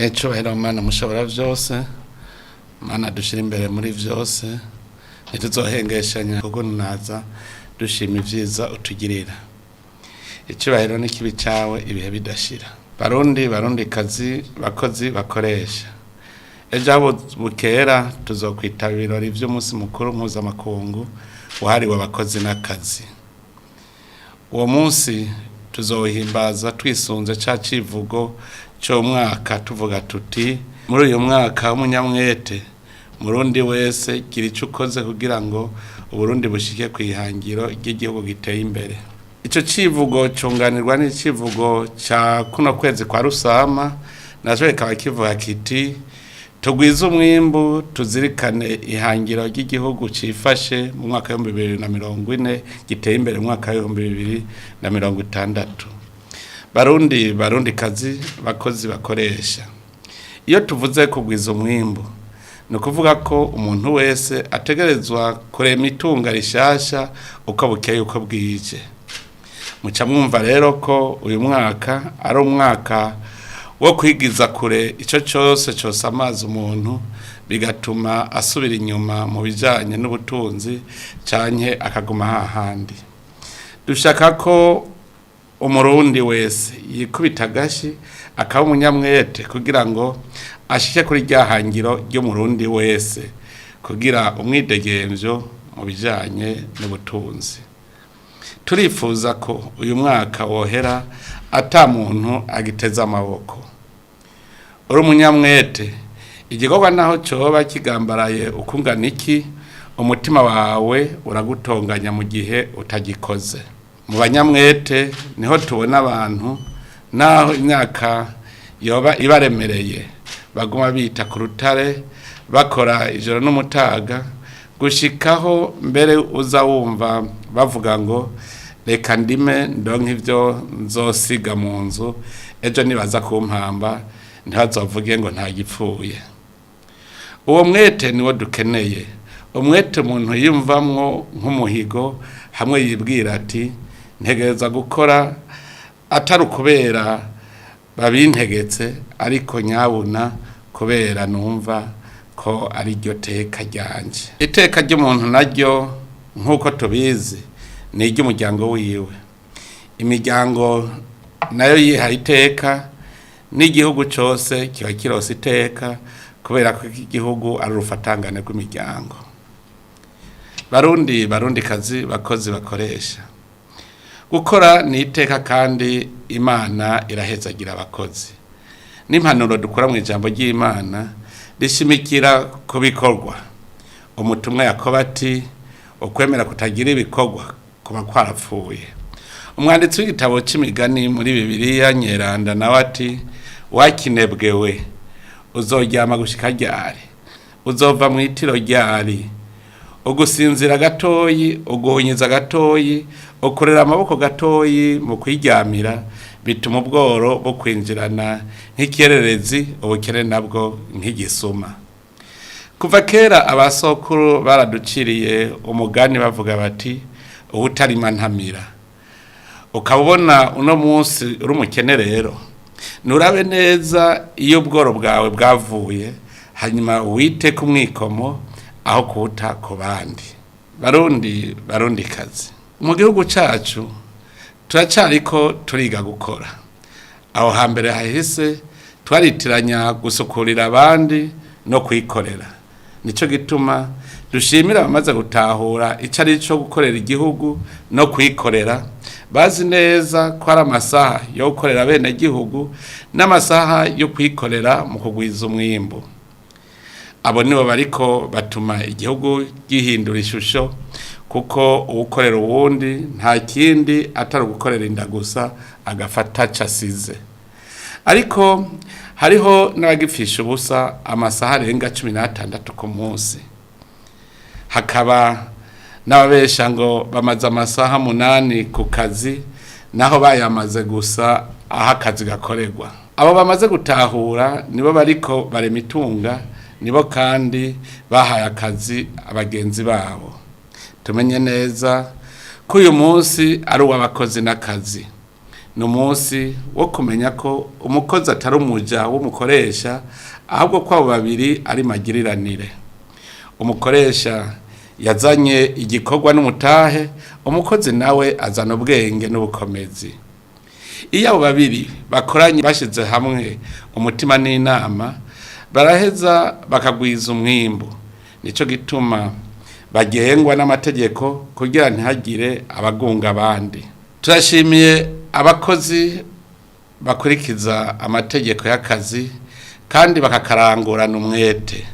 Icubahiro Mana mushobora vyose, Mana dushira imbere muri vyose, ntituzohengeshanya kuko naza dushima ivyiza utugirira. Icubahiro n'ikibi cawe ibihe bidashira. Barundi kazi bakozi bakoresha. Ejo bukera tuzokwitabira ibirori vy'umunsi mukuru mpuzamakungu wahariwe abakozi n'akazi. Uwo munsi tuzohimbaza twisunze ca civugo cyo mwaka tuvuga tuti muri uyu mwaka w'umunyamwete murundi wese gira ico ukoze kugira ngo Uburundi bushike kwihangiro ry'igihugu giteye imbere. Ico civugo cunganirwa n'icivugo ca kuno kwezi kwa Rusama naje kaba kivuga kiti tugwiza umwimbu tuzirikane ihangiro ry'igihugu cifashe mu mwaka wa 2040 giteye imbere mu mwaka wa 2060. Barundi kazi bakozi bakoresha. Iyo tuvuze kugwiza umwimbu no kuvuga ko umuntu wese ategerezwa kurema itunga rishasha uko bukeye uko bwije. Muca mwumva rero ko uyu mwaka ari umwaka wo kwigiza kure ico cyose amazi umuntu bigatuma asubira inyuma mu bijanye n'ubutunzi canke akaguma hahandi. Dushaka ko umurundi wese yikubita gashi akaba umunyamwete kugira ngo ashike kuri ryahangiro ryo murundi wese kugira umwidegemvyo mu bijanye n'ubutunzi. Turifuza ko uyu mwaka wohera ata muntu agiteza amaboko. Uri umunyamwete igikorwa naho coba kigambaraye ukungana iki umutima wawe uragutonganya mu gihe utagikoze. Mu banyamwete niho tubona abantu naho imyaka yoba ibaremereye baguma bita ku rutare bakora ijoro n'umutaga gushikaho mbere uza wumva bavuga ngo reka ndime ndonke ivyo nzosiga mu nzu ejo nibaza kumpamba ntazovuge ngo nta gipfuye. Uwo mwete niwo dukeneye, umwete umuntu yumvamwo nk'umuhigo hamwe yibwira ati ntegereza gukora atari kubera babintegetse ariko nyabuna kubera numva ko ari ryo teka ryanje. Iteka ry'umuntu naryo nkuko tubizi ni iry'umuryango wiwe. Imiryango nayo yiha iteka n'igihugu cyose kiba kirose iteka kubera ko igihugu ari urufatangane rw'imiryango. Barundi kazi bakozi bakoresha. Gukora ni iteka kandi Imana irahezagira abakozi. N'impanuro dukora mu ijambo ry'Imana rishimikira ku bikorwa. Umutumwa Yakobo ati ukwemera kutagira ibikorwa kuba kwarapfuye. Umwanditsi w'igitabo c'imigani muri Bibiliya Nyeranda nawe ati wakinebwewe uzoryama gushika ryari, uzova mu itiro ryari, ugusinzira gatoyi, uguhunyiza gatoyi, ukorera amaboko gatoyi mu kwiryamira bituma ubworo bwo kwinjirana nk'ikirerezi ubukene nabwo nk'igisuma. Kuva kera abasokuru baraduciriye umugani bavuga bati ubutarima ntamira. Ukabona uno munsi uri umukene rero nurabe neza iyo ubworo bwawe bwavuye hanyuma wite ku mwikomo aho kuta ku bandi. Barundi kazi mu gihugu cacu turacariko turiga gukora. Aho hambere hahise twaritiranya gusukurira abandi no kwikorera. Nico gituma dushimira abamaze gutahura icari cyo gukorera igihugu no kwikorera bazi neza ko ari amasaha yo gukorera bene gihugu n'amasaha yo kwikorera mu kugwiza umwimbu. Abo nibo bariko batuma igihugu gihindura ishusho kuko ubukorera uwundi nta kindi atari gukorera inda gusa agafata casize. Ariko hariho n'abagifisha ubusa amasaha arenga 16 ku munsi. Hakaba n'ababesha ngo bamaze amasaha 8 ku kazi naho bayamaze gusa aho akazi gakorerwa. Abo bamaze gutahura nibo bariko baremitunga, nibo kandi bahaye akazi abagenzi babo. Tumenye neza ko uyu munsi ari uw'abakozi n'akazi. ni umunsi wo kumenya ko umukozi atari umuja w'umukoresha ahubwo ko abo babiri ari magiriranire. Umukoresha yazanye igikorwa n'umutahe, umukozi nawe azana ubwenge n'ubukomezi. Iyo abo babiri bakoranye bashize hamwe umutima n'inama, baraheza bakagwiza umwimbu. Nico gituma bagengwa n'amategeko kugira ntihagire abagunga abandi. Turashimiye abakozi bakurikiza amategeko y'akazi kandi bakakarangurana umwete,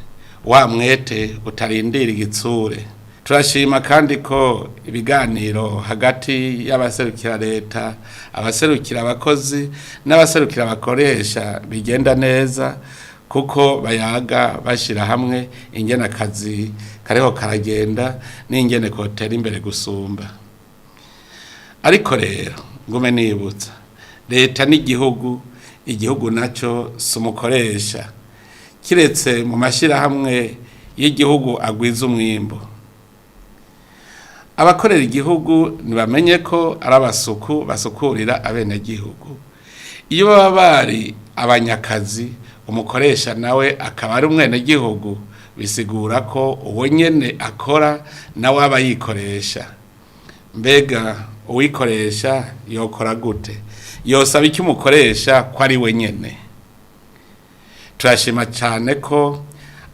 wa mwete utarindira igitsure. Turashima kandi ko ibiganiro hagati y'abaserukira leta, abaserukira abakozi n'abaserukira abakoresha bigenda neza, kuko bayaga bashira hamwe ingene akazi kariho karagenda n'ingene kotera imbere gusumba. Ariko rero ngume nibutsa, leta n'igihugu, igihugu naco sumukoresha, kiretse mu mashirahamwe y'igihugu agwiza umwimbo. Abakorera igihugu nibamenye ko ari abasuku basukurira abenegihugu. Iyo baba bari abanyakazi, umukoresha nawe akaba ari umwenegihugu, bisigura ko uwo nyene akora nawe aba yikoresha. Mbega uwikoresha yokora gute? Yosaba iki umukoresha ko ari we nyene? Turashima cyane ko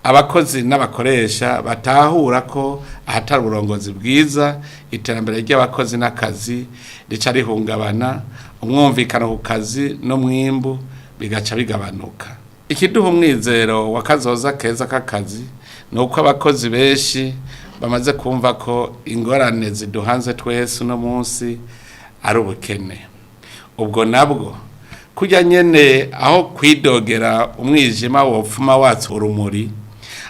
abakozi n'abakoresha batahura ko ahatari uburongozi bwiza, iterambere ry'abakozi n'akazi rica rihungabana, umwumvikano ku kazi n'umwimbu bigaca bigabanuka. Ikiduha umwizero wa kazoza keza k'akazi ni uko abakozi benshi bamaze kumva ko ingorane ziduhanze twese uno munsi ari ubukene. Ubwo nabwo kujya nyene aho kwidogera umwijima wopfuma watsa urumuri,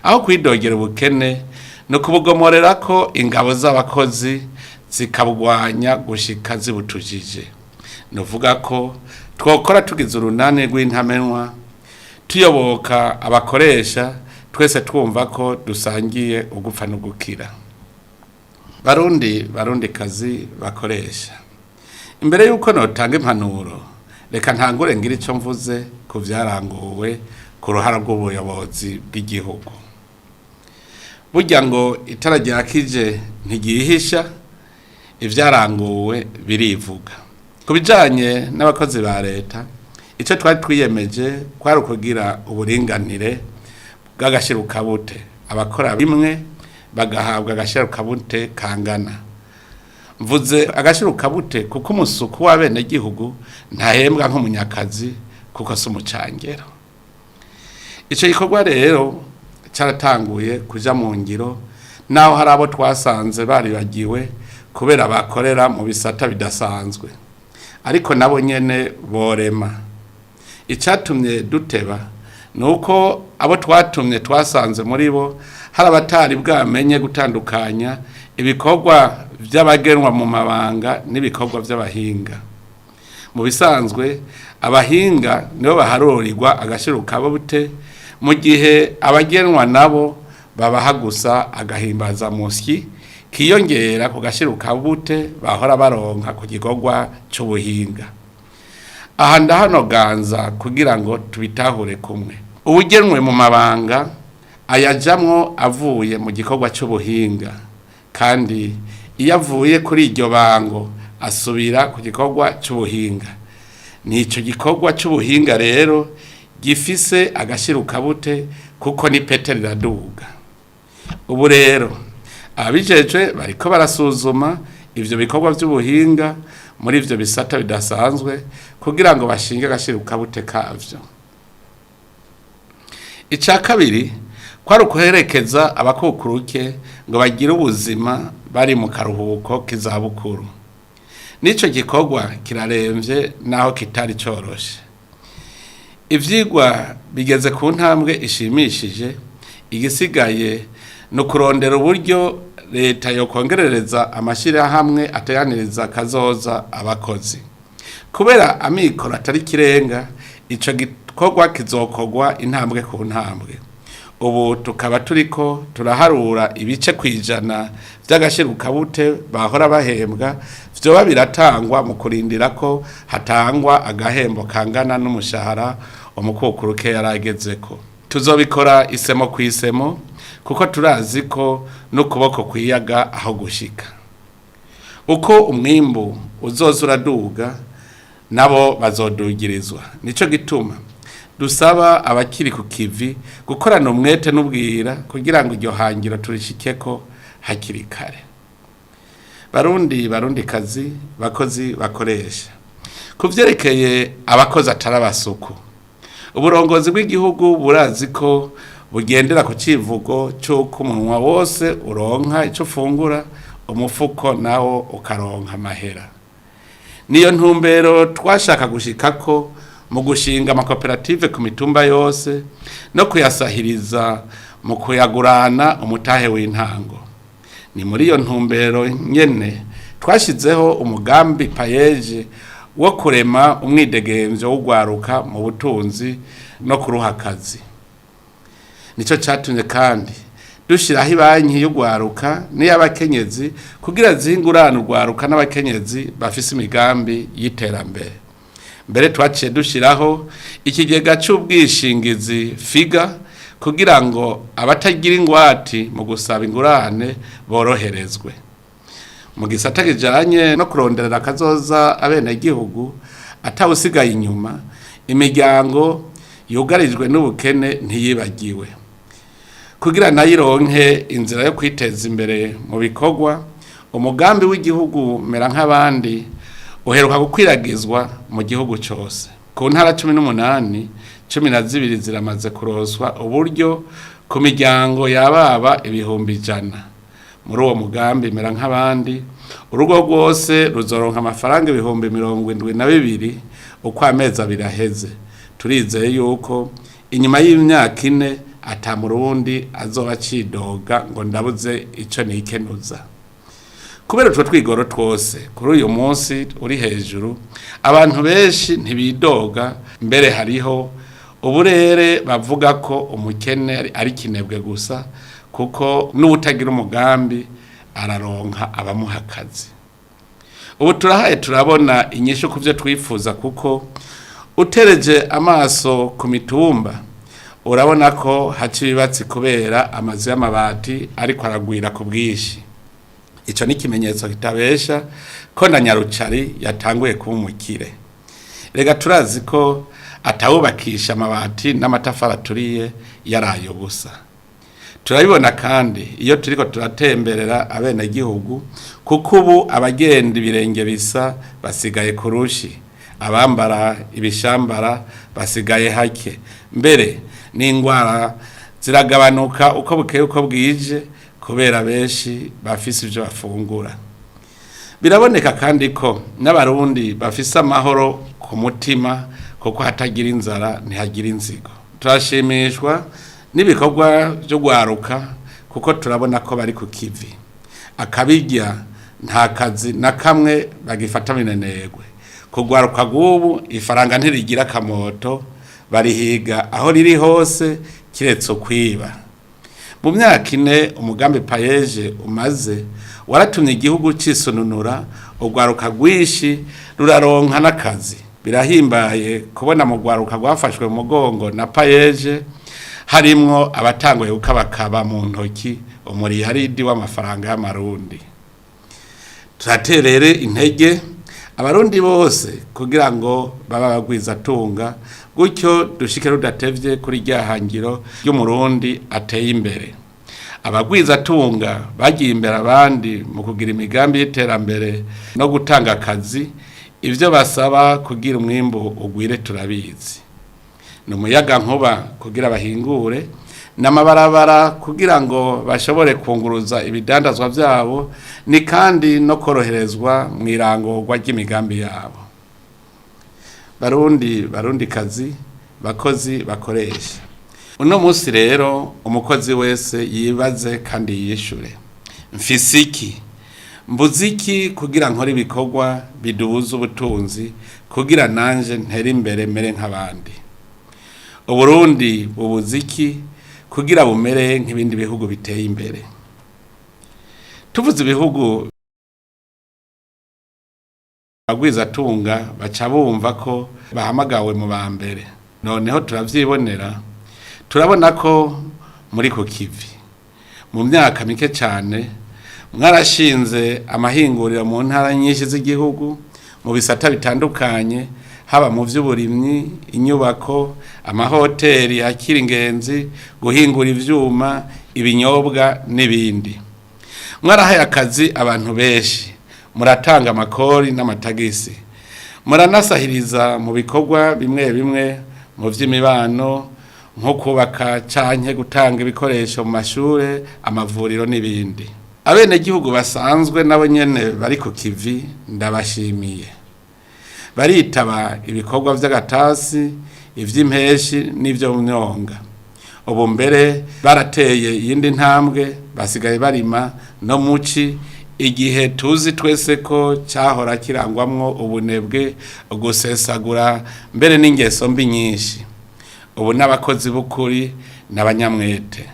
aho kwidogera ubukene no kubugomorera ko ingabo z'abakozi zikabugwanya gushika zibutujije. Nuvuga ko twokora tugize urunani rw'intamenwa, tuyoboka abakoresha, twese twumva ko dusangiye ugupfa no gukira. Barundi kazi bakoresha, imbere yuko notanga impanuro, reka ntangure ngira ico mvuze ku vyaranguwe ku ruhara rw'ubuyobozi bw'igihugu. Burya ngo itara ryakije ntigihisha, ivyaranguwe birivuga. Kubijanye n'abakozi ba leta, ico twari twiyemeje kwari ukugira uburinganire bw'agashirukabute, abakora bimwe bagahabwa agashirukabute kangana. Mvuze agashirukabute kuko umusuku w'abenegihugu ntahembwa nk'umunyakazi kuko si umucangero. Ico gikorwa rero cyaratanguye kuja mu ngiro, naho hari abo twasanze baribagiwe kubera bakorera mu bisata bidasanzwe, ariko nabo nyene borema. Icatumye duteba nuko abo twatumye twasanze muri bo hari abatari bwamenye gutandukanya ibikorwa by'abagenwa mu mabanga n'ibikorwa by'abahinga. Mu bisanzwe abahinga nibo baharorirwa agashirukabute, mu gihe abagenwa nabo babaha gusa agahimbaza musyi kiyongera ku gashirukabute bahora baronka ku gikorwa cy'ubuhinga. Aha ndahanoganza kugira ngo tubitahure kumwe. Ubugenwe mu mabanga ayajamwo avuye mu gikorwa cy'ubuhinga, kandi iyo avuye kuri iryo bango asubira ku gikorwa cy'ubuhinga. Nico gikorwa cy'ubuhinga rero gifise agashirukabute kuko ni pete riraduga. Ubu rero abijejwe bariko barasuzuma ivyo bikorwa by'ubuhinga muri ivyo bisata bidasanzwe kugira ngo bashinge agashirukabute kavyo. Ica kabiri kwari ukuherekeza abakukuruke ngo bagire ubuzima bari mu karuhuko k'izabukuru. Nico gikorwa kiraremvye naho kitari coroshe. Ivyigwa bigeze ku ntambwe ishimishije, igisigaye no kurondera uburyo leta yo kongerereza amashirahamwe atayaniriza kazoza abakozi. Kubera amikoro atari kirenga, ico gikorwa kizokogwa intambwe ku ntambwe. ubu tukaba turiko turaharura ibice kwijana by'agashirukabute bahora bahembwa vyoba biratangwa mu kurindira ko hatangwa agahembo kangana n'umushahara umukukuruke yaragezeko. Tuzobikora isemo kwisemo kuko turazi ko n'ukuboko kwiyaga aho gushika. Uko umwimbu uzoza uraduga nabo bazodugirizwa. Nico gituma dusaba abakiri ku kivi gukorana umwete n'ubwira kugira ngo iryo hangiro turishikeko hakiri kare. Barundi kazi bakozi bakoresha. Kuvyerekeye abakozi atarabasuku. Uburongozi bw'igihugu burazi ko bugendera ku civugo cy'uko umunwa wose uronka ico ufungura, umufuko nawo ukaronka amahera. Niyo ntumbero twashaka gushikako mu gushinga amakoperative ku mitumba yose no kuyasahiriza mu kuyagurana umutahe w'intango. Ni muri iyo ntumbero nyene twashizeho umugambi payeje wo kurema umwidegemvyo w'ugwaruka mu butunzi no kuruha akazi. Nico catumye kandi dushiraho ibanki y'ugwaruka n'iy'abakenyezi kugira zingurane ugwaruka n'abakenyezi bafise imigambi y'iterambere. Mbere twaciye dushiraho ikigega c'ubwishingizi figa kugira ngo abatagira ingwati mu gusaba ingurane boroherezwe. Mu gisata kijanye no kuronderera akazoza abenegihugu atawusigaye inyuma, imiryango yugarijwe n'ubukene ntiyibagiwe. Kugira nayironke inzira yo kwiteza imbere mu bikorwa, umugambi w'igihugu mera nk'abandi uheruka gukwiragizwa mu gihugu cyose. Ku ntara 18, 12 ziramaze kuroswa uburyo ku miryango yababa ibihumbi 100. Muri uwo mugambi mera nk'abandi, urugo rwose ruzoronka amafaranga ibihumbi 72 uko amezi abiri aheze. Turizeye yuko inyuma y'imyaka 4 ata murundi azoba cidoga ngo ndabuze ico nikenuza. Kubera utwo twigoro twose kuri uyu munsi uri hejuru, abantu benshi ntibidoga, mbere hariho uburere bavuga ko umukene ari kinebwe gusa kuko n'ubutagira umugambi araronka abamuha akazi. Ubu turahaye turabona inyishu kuvyo twifuza kuko utereje amaso ku mitumba urabona ko haci bibatsi kubera amazu y'amabati ariko aragwira ku bwishi. Ico ni kimenyetso kitabesha ko na Nyarucari yatanguye kuba umukire. Rega turazi ko atawubakisha amabati n'amatafari aturiye yarayo busa. Turabibona kandi iyo turiko turatemberera abenegihugu kuko ubu abagenda ibirenge bisa basigaye kurushi, abambara ibishambara basigaye hake. Mbere n'ingwara ziragabanuka uko bukeye uko bwije kubera benshi bafise ivyo bafungura. Biraboneka kandi ko n'abarundi bafise amahoro ku mutima kuko hatagira inzara ntihagira inzigo. Turashimishwa n'ibikorwa byo gwaruka kuko turabona ko bari ku kivi. Akabirya nta kazi na kamwe bagifata minenegwe. Kugwaruka gubu ifaranga ntirigira kamoto, barihiga aho riri hose kiretse kwiba. Mu myaka 4 umugambi payeje umaze waratumye igihugu cisununura, ugwaruka gwishi ruraronka n'akazi. Birahimbaye kubona mu gwaruka gwafashwe mu mugongo na payeje harimwo abatanguye gukabakaba mu ntoki umuriyaridi w'amafaranga y'amarundi. Turaterere intege abarundi bose kugira ngo baba bagwiza tunga, gutyo dushike rudatevye kuri ryahangiro y'umurundi ateye imbere. Abagwiza tunga bagiye imbere abandi mu kugira imigambi y'iterambere no gutanga akazi, ivyo basaba kugira umwimbu ugwire turabizi. Numuyaga nkuba kugira bahingure, n'amabarabara kugira ngo bashobore kunguruza ibidandazwa vyabo, ni kandi no koroherezwa mwirangorwa ry'imigambi yabo. Barundi kazi bakozi bakoresha. Uno musi rero umukozi wese yibaze kandi yishure. Mfisiki mbuziki kugira nkora ibikorwa biduhuza ubutunzi kugira nanje ntera imbere mere nk'abandi. Uburundi bubuziki kugira bumere nk'ibindi bihugu biteye imbere. Tuvuze ibihugu abagwizatunga baca bumva ko bahamagawe mu ba mbere. Noneho turavyibonera, turabona ko muri ku kivi mu myaka mike cyane mwarashinze amahinguriro mu ntara nyinshi z'igihugu mu bisata bitandukanye, haba mu vy'uburimyi, inyubako, amahoteli yakira ingenzi, guhingura ivyuma, ibinyobwa n'ibindi. Mwarahaye akazi abantu benshi, muratanga amakori n'amatagisi, muranasahiriza mu bikorwa bimwe bimwe mu vy'imibano nko kubaka canke gutanga ibikoresho mu mashure, amavuriro n'ibindi. Abene gihugu basanzwe nabo nyene bari ku kivi ndabashimiye. Baritaba ibikorwa vy'agatasi, ivy'impeshi n'ivyo mu myonga. Ubu mbere barateye iyindi ntambwe, basigaye barima no muci, igihe tuzi twese ko cyahora kirangwamwo ubunebwe, gusesagura mbere n'ingeso mbi nyinshi. Ubu n'abakozi b'ukuri n'abanyamwete.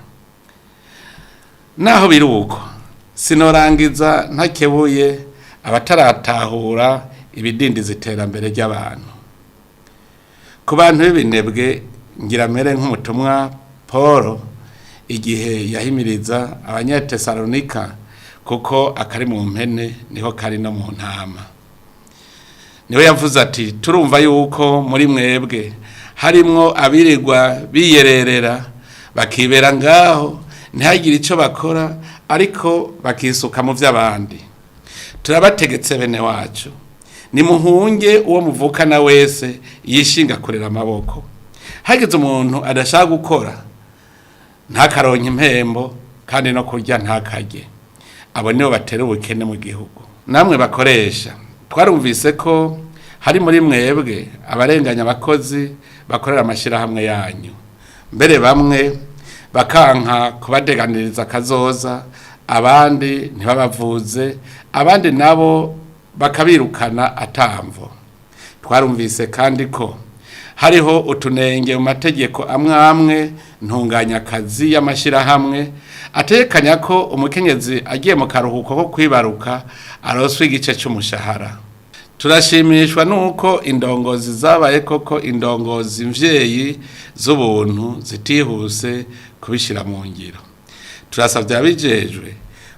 Naho biruko sinorangiza ntakebuye abataratahura ibidindiza iterambere ry'abantu. Ku bantu b'ibinebwe ngira mere nk'umutumwa Paul igihe yahimiriza Abanyatesalonika, kuko akari mu mpene niho kari no mu ntama. Niwe yavuze ati turumva yuko muri mwebwe harimwo abirirwa biyererera bakibera ngaho ntihagire ico bakora, ariko bakisuka mu vy'abandi. Turabategetse bene wacu, nimuhunge uwo muvukana wese yishinga kurera amaboko. Hagize umuntu adashaka gukora ntakaronke impembo, kandi no kurya ntakarye. Abo nibo batera ubukene mu gihugu. Namwe bakoresha, twarumvise ko hari muri mwebwe abarenganya abakozi bakorera amashirahamwe yanyu, mbere bamwe bakanka kubadeganiriza kazoza, abandi ntibabavuze, abandi nabo bakabirukana atamvo. Twarumvise kandi ko hariho utunenge mu mategeko amwe ntunganya akazi y'amashirahamwe atekanya ko umukenyezi agiye mu karuhuko ko kwibaruka aroswe igice cy'umushahara. Turashimishwa nuko indongozi zabaye koko indongozi mvyeyi z'ubuntu zitihuse kubishira mu ngiro. Turasavye abijejwe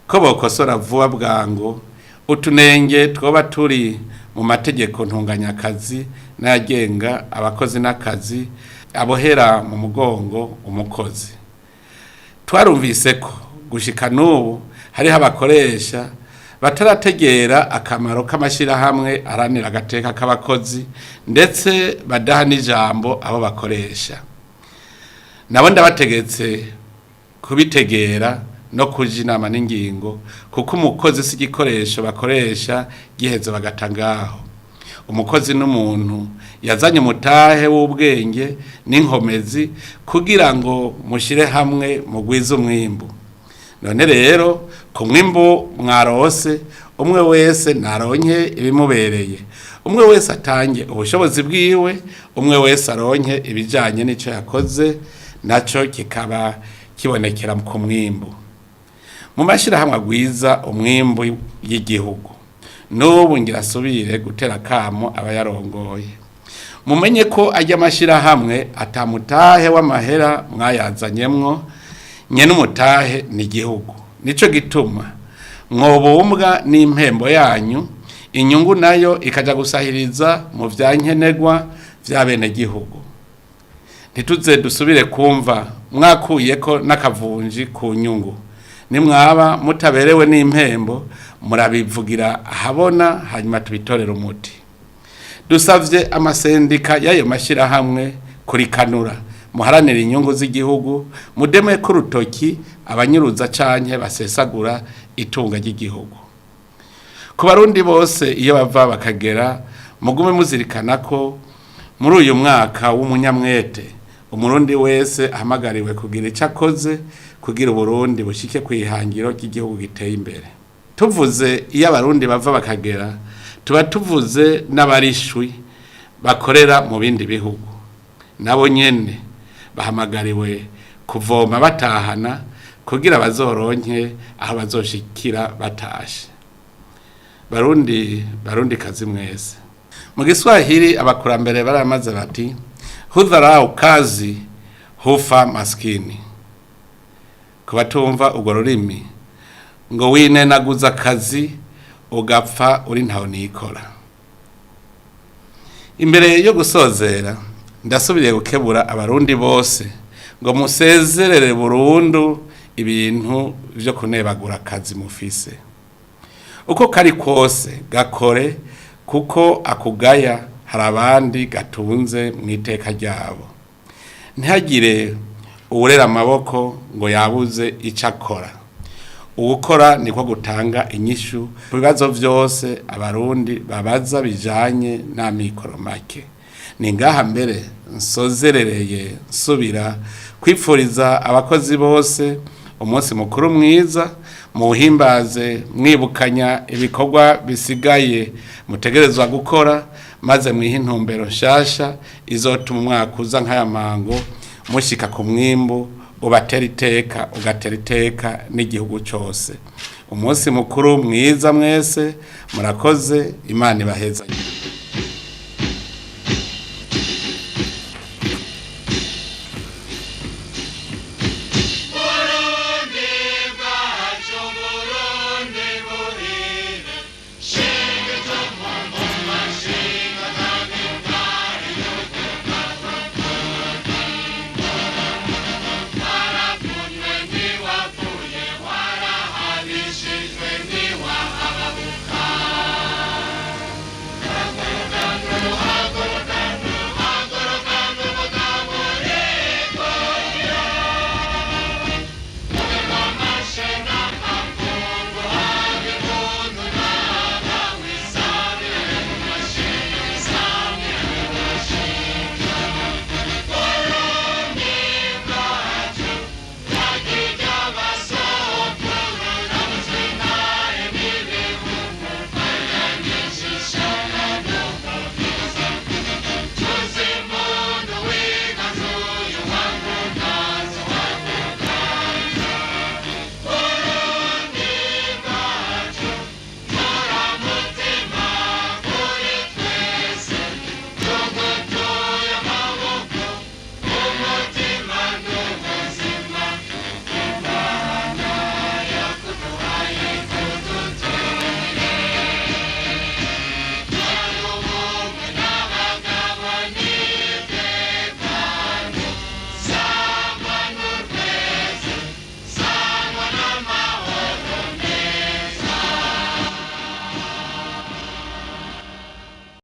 ko bokosora vuba bwango utunenge twoba turi mu mategeko ntunganya akazi n'agenga abakozi n'akazi abohera mu mugongo umukozi. Twarumvise ko gushika n'ubu hariho abakoresha batarategera akamaro k'amashirahamwe aranira agateka k'abakozi, ndetse badaha n'ijambo abo bakoresha. Nabo ndabategetse kubitegera no kuja inama n'ingingo, kuko umukozi si igikoresho bakoresha giheze bagatangaho. Umukozi n'umuntu yazanye umutahe w'ubwenge n'inkomezi kugira ngo mushire hamwe mugwize umwimbu. None rero ku mwimbu mwarose, umwe wese naronke ibimubereye, umwe wese atange ubushobozi bwiwe, umwe wese aronke ibijanye n'ico yakoze, naco kikaba kibonekera ku mwimbu. Mu mashirahamwe agwiza umwimbu y'igihugu, n'ubu ngirasubire gutera kamo abayarongoye. Mumenye ko ajya amashirahamwe atamutahe w'amahera mwayazanyemwo, nyene umutahe ni igihugu. Nico gituma mwobumbwa n'impembo yanyu, inyungu nayo ikaja gusahiriza mu vyankenerwa vya bene gihugu. Ntituze dusubire kumva mwakuyeko n'akavunji ku nyungu. Nimwaba mutaberewe n'impembo murabivugira ahabona, hanyuma tubitorera umuti. Dusavye amasendika y'ayo mashirahamwe kurikanura, muharanira inyungu z'igihugu, mudeme ku rutoki abanyuruza canke basesagura itunga ry'igihugu. Ku barundi bose iyo bava bakagera, mugume muzirikana ko muri uyu mwaka w'umunyamwete umurundi wese ahamagariwe kugira icyo akoze kugira Uburundi bushike kwihangiro ry'igihugu giteye imbere. Tuvuze iyo abarundi bava bakagera, tuba tuvuze n'abarishwi bakorera mu bindi bihugu. Nabo nyene bahamagariwe kuvoma batahana kugira bazoronke aho bazoshikira batashe. Barundi kazi mwese. Mu Giswahili abakurambere baramaze bati hudharau kazi hufa maskini. Kubatumva urwo rurimi ngo winenaguza akazi ugapfa uri ntaho nikora. Imbere yo gusozera ndasubiriye gukebura abarundi bose ngo musezerere burundu ibintu byo kunebagura akazi mufise. Uko kari kose gakore kuko akugaya hari abandi gatunze mu iteka ryabo. Ntihagire uwurera amaboko ngo yabuze icyo akora. Uwukora niko gutanga inyishu ku bibazo byose abarundi babaza bijanye n'amikoro make. Ni ngaha mbere nsozerereye nsubira kwipfuriza abakozi bose umunsi mukuru mwiza, muhimbaze mwibukanya ibikorwa bisigaye mutegerezwa gukora, maze mwihe intumbero nshasha izotuma umwaka uza nk'aya mango mushika ku mwimbu ugatera iteka n'igihugu cyose. Umunsi mukuru mwiza mwese, murakoze, Imana ibaheza.